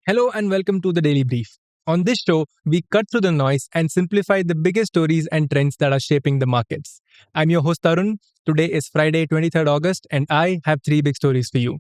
Hello and welcome to the Daily Brief. On this show, we cut through the noise and simplify the biggest stories and trends that are shaping the markets. I'm your host Tarun. Today is Friday, 23rd August, and I have three big stories for you.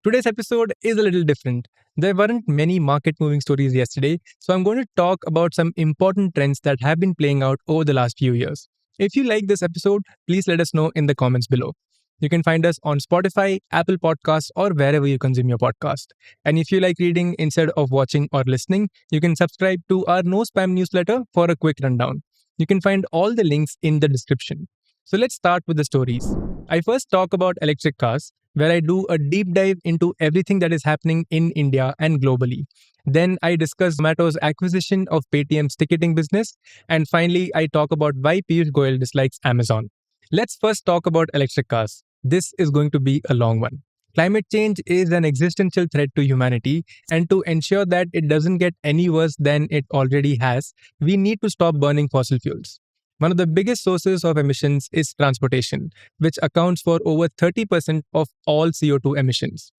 Today's episode is a little different. There weren't many market moving stories yesterday, so I'm going to talk about some important trends that have been playing out over the last few years. If you like this episode, please let us know in the comments below. You can find us on Spotify, Apple Podcasts, or wherever you consume your podcast. And if you like reading instead of watching or listening, you can subscribe to our No Spam newsletter for a quick rundown. You can find all the links in the description. So let's start with the stories. I first talk about electric cars, where I do a deep dive into everything that is happening in India and globally. Then I discuss Zomato's acquisition of Paytm's ticketing business. And finally, I talk about why Piyush Goyal dislikes Amazon. Let's first talk about electric cars. This is going to be a long one. Climate change is an existential threat to humanity, and to ensure that it doesn't get any worse than it already has, we need to stop burning fossil fuels. One of the biggest sources of emissions is transportation, which accounts for over 30% of all CO2 emissions.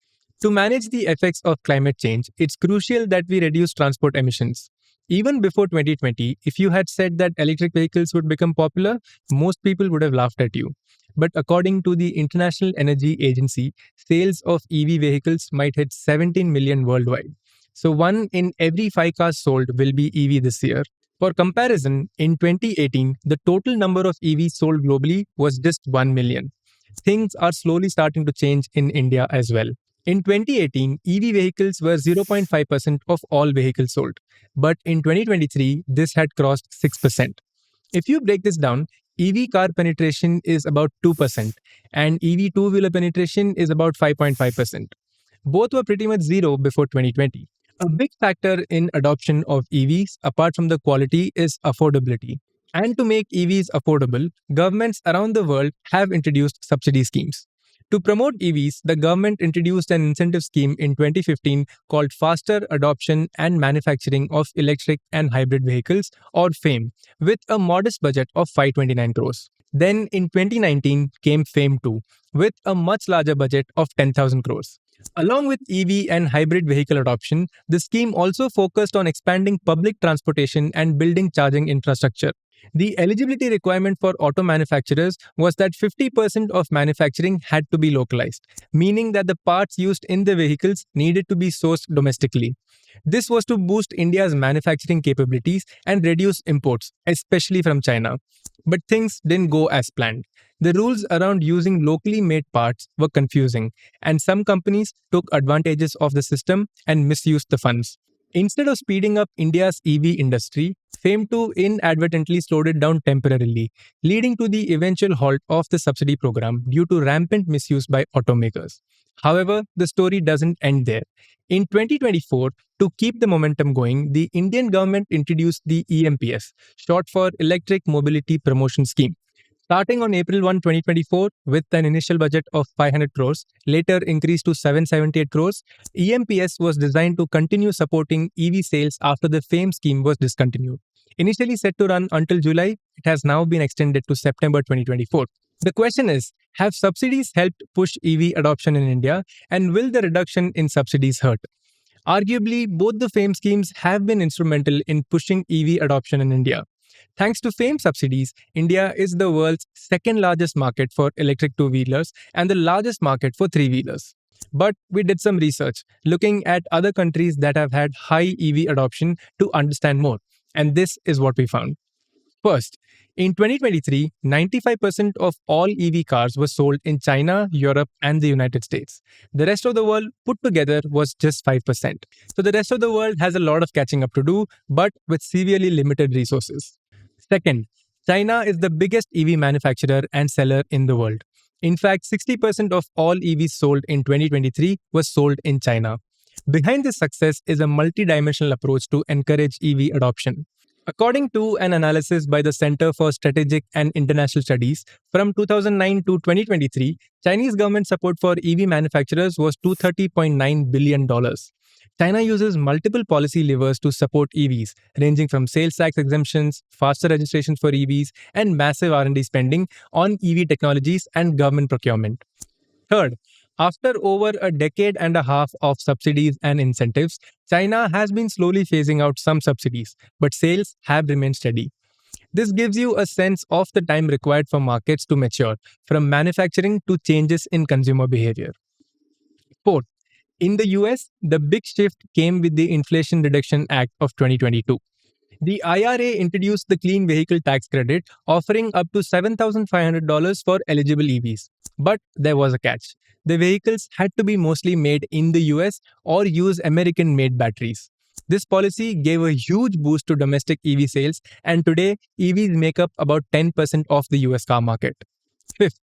To manage the effects of climate change, it's crucial that we reduce transport emissions. Even before 2020, if you had said that electric vehicles would become popular, most people would have laughed at you. But according to the International Energy Agency, sales of EV vehicles might hit 17 million worldwide. So one in every 5 cars sold will be EV this year. For comparison, in 2018, the total number of EVs sold globally was just 1 million. Things are slowly starting to change in India as well. In 2018, EV vehicles were 0.5% of all vehicles sold. But in 2023, this had crossed 6%. If you break this down, EV car penetration is about 2%, and EV two-wheeler penetration is about 5.5%. Both were pretty much zero before 2020. A big factor in adoption of EVs, apart from the quality, is affordability. And to make EVs affordable, governments around the world have introduced subsidy schemes. To promote EVs, the government introduced an incentive scheme in 2015 called Faster Adoption and Manufacturing of Electric and Hybrid Vehicles, or FAME, with a modest budget of 529 crores. Then in 2019 came FAME 2, with a much larger budget of 10,000 crores. Along with EV and hybrid vehicle adoption, the scheme also focused on expanding public transportation and building charging infrastructure. The eligibility requirement for auto manufacturers was that 50% of manufacturing had to be localized, meaning that the parts used in the vehicles needed to be sourced domestically. This was to boost India's manufacturing capabilities and reduce imports, especially from China. But things didn't go as planned. The rules around using locally made parts were confusing, and some companies took advantages of the system and misused the funds. Instead of speeding up India's EV industry, FAME 2 inadvertently slowed it down temporarily, leading to the eventual halt of the subsidy program due to rampant misuse by automakers. However, the story doesn't end there. In 2024, to keep the momentum going, the Indian government introduced the EMPS, short for Electric Mobility Promotion Scheme. Starting on April 1, 2024, with an initial budget of 500 crores, later increased to 778 crores, EMPS was designed to continue supporting EV sales after the FAME scheme was discontinued. Initially set to run until July, it has now been extended to September 2024. The question is, have subsidies helped push EV adoption in India, and will the reduction in subsidies hurt? Arguably, both the FAME schemes have been instrumental in pushing EV adoption in India. Thanks to FAME subsidies, India is the world's second largest market for electric two-wheelers and the largest market for three-wheelers. But we did some research looking at other countries that have had high EV adoption to understand more. And this is what we found. First, in 2023, 95% of all EV cars were sold in China, Europe, and the United States. The rest of the world put together was just 5%. So the rest of the world has a lot of catching up to do, but with severely limited resources. Second, China is the biggest EV manufacturer and seller in the world. In fact, 60% of all EVs sold in 2023 was sold in China. Behind this success is a multi-dimensional approach to encourage EV adoption. According to an analysis by the Center for Strategic and International Studies, from 2009 to 2023, Chinese government support for EV manufacturers was $230.9 billion. China uses multiple policy levers to support EVs, ranging from sales tax exemptions, faster registrations for EVs, and massive R&D spending on EV technologies and government procurement. Third, After over a decade and a half of subsidies and incentives, China has been slowly phasing out some subsidies, but sales have remained steady. This gives you a sense of the time required for markets to mature, from manufacturing to changes in consumer behavior. Fourth, in the US, the big shift came with the Inflation Reduction Act of 2022. The IRA introduced the Clean Vehicle Tax Credit, offering up to $7,500 for eligible EVs. But there was a catch. The vehicles had to be mostly made in the US or use American made batteries. This policy gave a huge boost to domestic EV sales, and today EVs make up about 10% of the US car market. Fifth,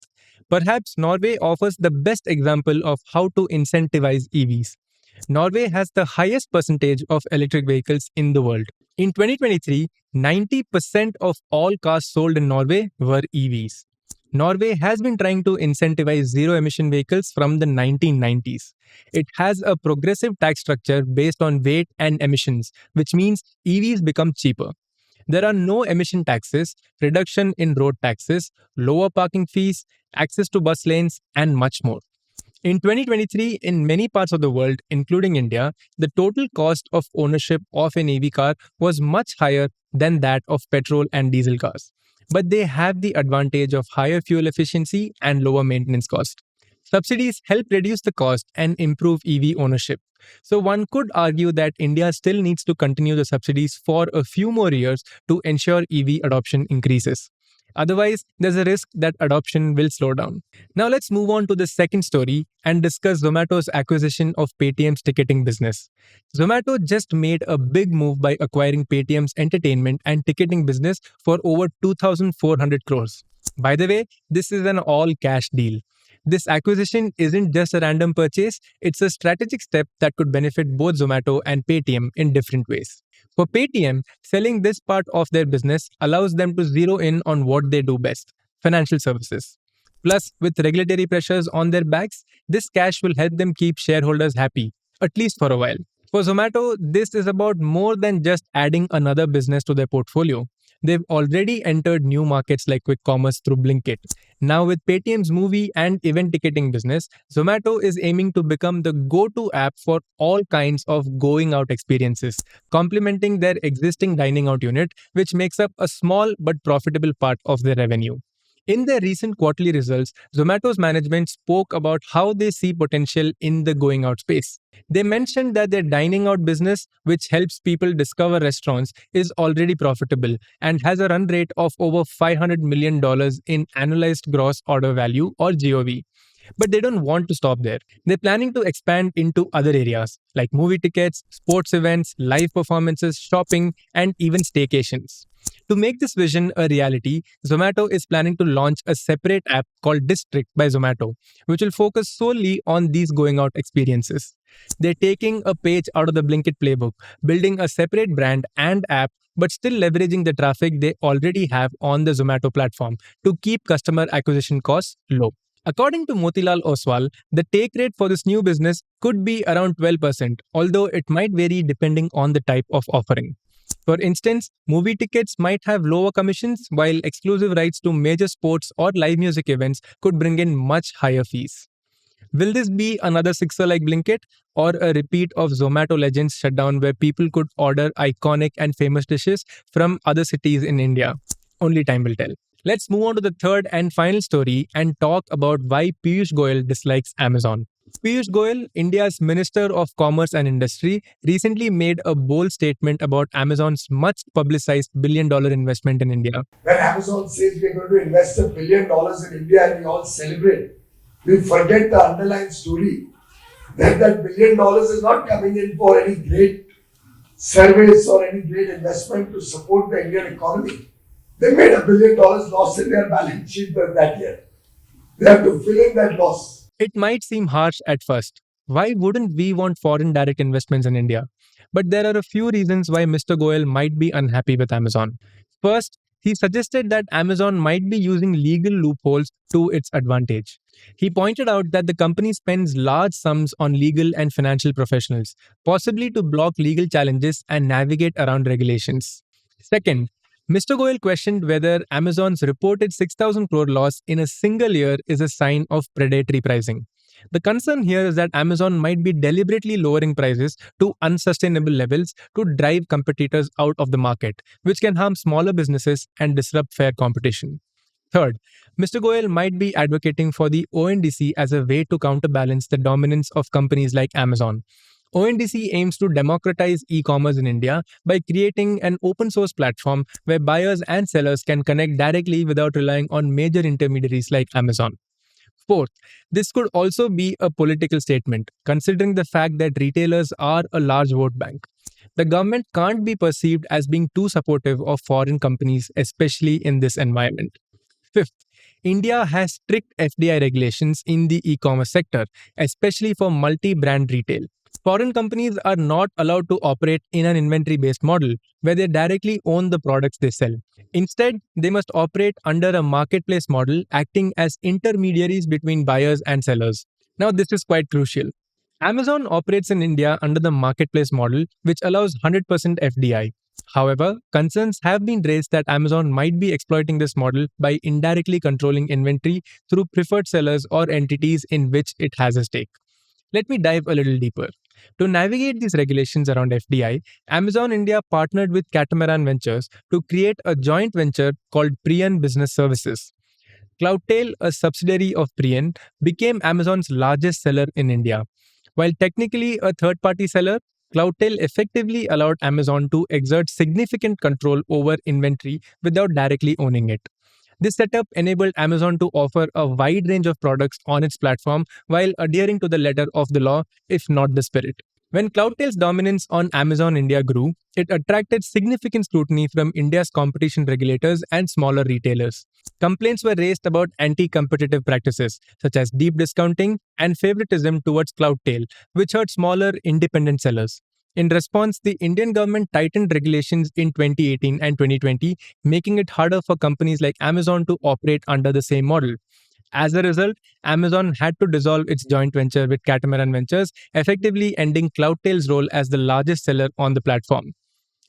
perhaps Norway offers the best example of how to incentivize EVs. Norway has the highest percentage of electric vehicles in the world. In 2023, 90% of all cars sold in Norway were EVs. Norway has been trying to incentivize zero emission vehicles from the 1990s. It has a progressive tax structure based on weight and emissions, which means EVs become cheaper. There are no emission taxes, reduction in road taxes, lower parking fees, access to bus lanes, and much more. In 2023, in many parts of the world, including India, the total cost of ownership of an EV car was much higher than that of petrol and diesel cars. But they have the advantage of higher fuel efficiency and lower maintenance cost. Subsidies help reduce the cost and improve EV ownership. So one could argue that India still needs to continue the subsidies for a few more years to ensure EV adoption increases. Otherwise, there's a risk that adoption will slow down. Now let's move on to the second story and discuss Zomato's acquisition of Paytm's ticketing business. Zomato just made a big move by acquiring Paytm's entertainment and ticketing business for over 2,400 crores. By the way, this is an all-cash deal. This acquisition isn't just a random purchase, it's a strategic step that could benefit both Zomato and Paytm in different ways. For Paytm, selling this part of their business allows them to zero in on what they do best: financial services. Plus, with regulatory pressures on their backs, this cash will help them keep shareholders happy, at least for a while. For Zomato, this is about more than just adding another business to their portfolio. They've already entered new markets like quick commerce through Blinkit. Now, with Paytm's movie and event ticketing business, Zomato is aiming to become the go to app for all kinds of going out experiences, complementing their existing dining out unit, which makes up a small but profitable part of their revenue. In their recent quarterly results, Zomato's management spoke about how they see potential in the going out space. They mentioned that their dining out business, which helps people discover restaurants, is already profitable and has a run rate of over $500 million in annualized gross order value, or GOV. But they don't want to stop there. They're planning to expand into other areas like movie tickets, sports events, live performances, shopping, and even staycations. To make this vision a reality, Zomato is planning to launch a separate app called District by Zomato, which will focus solely on these going out experiences. They're taking a page out of the Blinkit playbook, building a separate brand and app, but still leveraging the traffic they already have on the Zomato platform to keep customer acquisition costs low. According to Motilal Oswal, the take rate for this new business could be around 12%, although it might vary depending on the type of offering. For instance, movie tickets might have lower commissions, while exclusive rights to major sports or live music events could bring in much higher fees. Will this be another sixer like Blinkit, or a repeat of Zomato Legends shutdown where people could order iconic and famous dishes from other cities in India? Only time will tell. Let's move on to the third and final story and talk about why Piyush Goyal dislikes Amazon. Piyush Goyal, India's Minister of Commerce and Industry, recently made a bold statement about Amazon's much publicized $1 billion investment in India. When Amazon says we're going to invest $1 billion in India and we all celebrate, we forget the underlying story that $1 billion is not coming in for any great service or any great investment to support the Indian economy. They made $1 billion loss in their balance sheet that year. They have to fill in that loss. It might seem harsh at first. Why wouldn't we want foreign direct investments in India? But there are a few reasons why Mr. Goyal might be unhappy with Amazon. First, he suggested that Amazon might be using legal loopholes to its advantage. He pointed out that the company spends large sums on legal and financial professionals, possibly to block legal challenges and navigate around regulations. Second, Mr. Goyal questioned whether Amazon's reported 6,000 crore loss in a single year is a sign of predatory pricing. The concern here is that Amazon might be deliberately lowering prices to unsustainable levels to drive competitors out of the market, which can harm smaller businesses and disrupt fair competition. Third, Mr. Goyal might be advocating for the ONDC as a way to counterbalance the dominance of companies like Amazon. ONDC aims to democratize e commerce in India by creating an open source platform where buyers and sellers can connect directly without relying on major intermediaries like Amazon. Fourth, this could also be a political statement, considering the fact that retailers are a large vote bank. The government can't be perceived as being too supportive of foreign companies, especially in this environment. Fifth, India has strict FDI regulations in the e commerce sector, especially for multi brand retail. Foreign companies are not allowed to operate in an inventory based model where they directly own the products they sell. Instead, they must operate under a marketplace model, acting as intermediaries between buyers and sellers. Now, this is quite crucial. Amazon operates in India under the marketplace model, which allows 100% FDI. However, concerns have been raised that Amazon might be exploiting this model by indirectly controlling inventory through preferred sellers or entities in which it has a stake. Let me dive a little deeper. To navigate these regulations around FDI, Amazon India partnered with Catamaran Ventures to create a joint venture called Priyan Business Services. Cloudtail, a subsidiary of Priyan, became Amazon's largest seller in India. While technically a third party seller, Cloudtail effectively allowed Amazon to exert significant control over inventory without directly owning it. This setup enabled Amazon to offer a wide range of products on its platform while adhering to the letter of the law, if not the spirit. When Cloudtail's dominance on Amazon India grew, it attracted significant scrutiny from India's competition regulators and smaller retailers. Complaints were raised about anti competitive practices, such as deep discounting and favoritism towards Cloudtail, which hurt smaller independent sellers. In response, the Indian government tightened regulations in 2018 and 2020, making it harder for companies like Amazon to operate under the same model. As a result, Amazon had to dissolve its joint venture with Catamaran Ventures, effectively ending Cloudtail's role as the largest seller on the platform.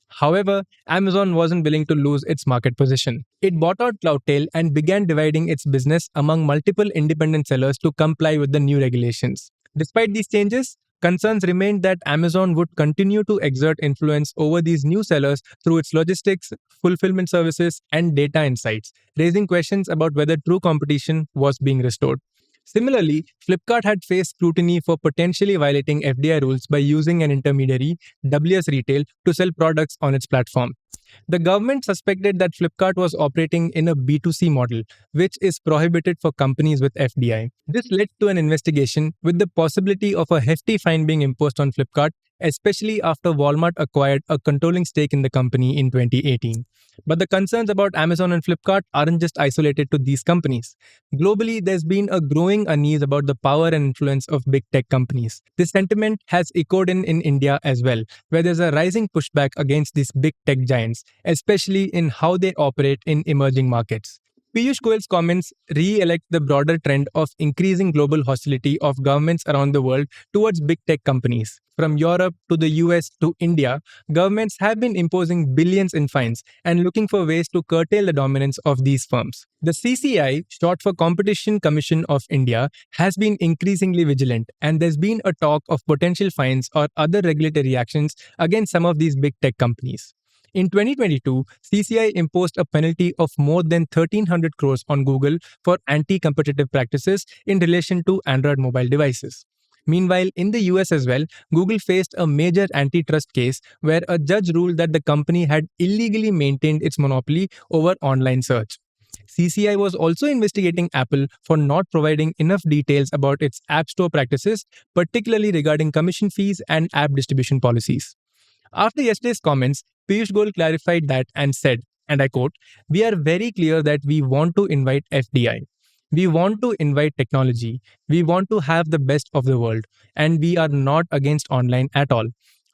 However, Amazon wasn't willing to lose its market position. It bought out Cloudtail and began dividing its business among multiple independent sellers to comply with the new regulations. Despite these changes, concerns remained that Amazon would continue to exert influence over these new sellers through its logistics, fulfillment services, and data insights, raising questions about whether true competition was being restored. Similarly, Flipkart had faced scrutiny for potentially violating FDI rules by using an intermediary, WS Retail, to sell products on its platform. The government suspected that Flipkart was operating in a B2C model, which is prohibited for companies with FDI. This led to an investigation with the possibility of a hefty fine being imposed on Flipkart, especially after Walmart acquired a controlling stake in the company in 2018. But the concerns about Amazon and Flipkart aren't just isolated to these companies. Globally, there's been a growing unease about the power and influence of big tech companies. This sentiment has echoed in India as well, where there's a rising pushback against these big tech giants, especially in how they operate in emerging markets. Piyush Goyal's comments re-elect the broader trend of increasing global hostility of governments around the world towards big tech companies. From Europe to the US to India, governments have been imposing billions in fines and looking for ways to curtail the dominance of these firms. The CCI, short for Competition Commission of India, has been increasingly vigilant, and there's been a talk of potential fines or other regulatory actions against some of these big tech companies. In 2022, CCI imposed a penalty of more than 1,300 crores on Google for anti-competitive practices in relation to Android mobile devices. Meanwhile, in the US as well, Google faced a major antitrust case where a judge ruled that the company had illegally maintained its monopoly over online search. CCI was also investigating Apple for not providing enough details about its App Store practices, particularly regarding commission fees and app distribution policies. After yesterday's comments, Piyush Goyal clarified that and said, and I quote, "We are very clear that we want to invite FDI. We want to invite technology. We want to have the best of the world. And we are not against online at all.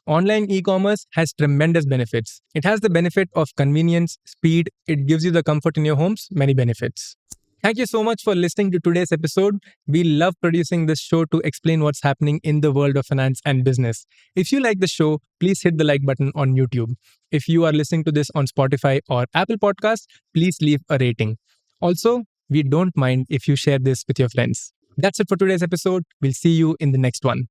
Online e-commerce has tremendous benefits. It has the benefit of convenience, speed, it gives you the comfort in your homes, many benefits." Thank you so much for listening to today's episode. We love producing this show to explain what's happening in the world of finance and business. If you like the show, please hit the like button on YouTube. If you are listening to this on Spotify or Apple Podcasts, please leave a rating. Also, we don't mind if you share this with your friends. That's it for today's episode. We'll see you in the next one.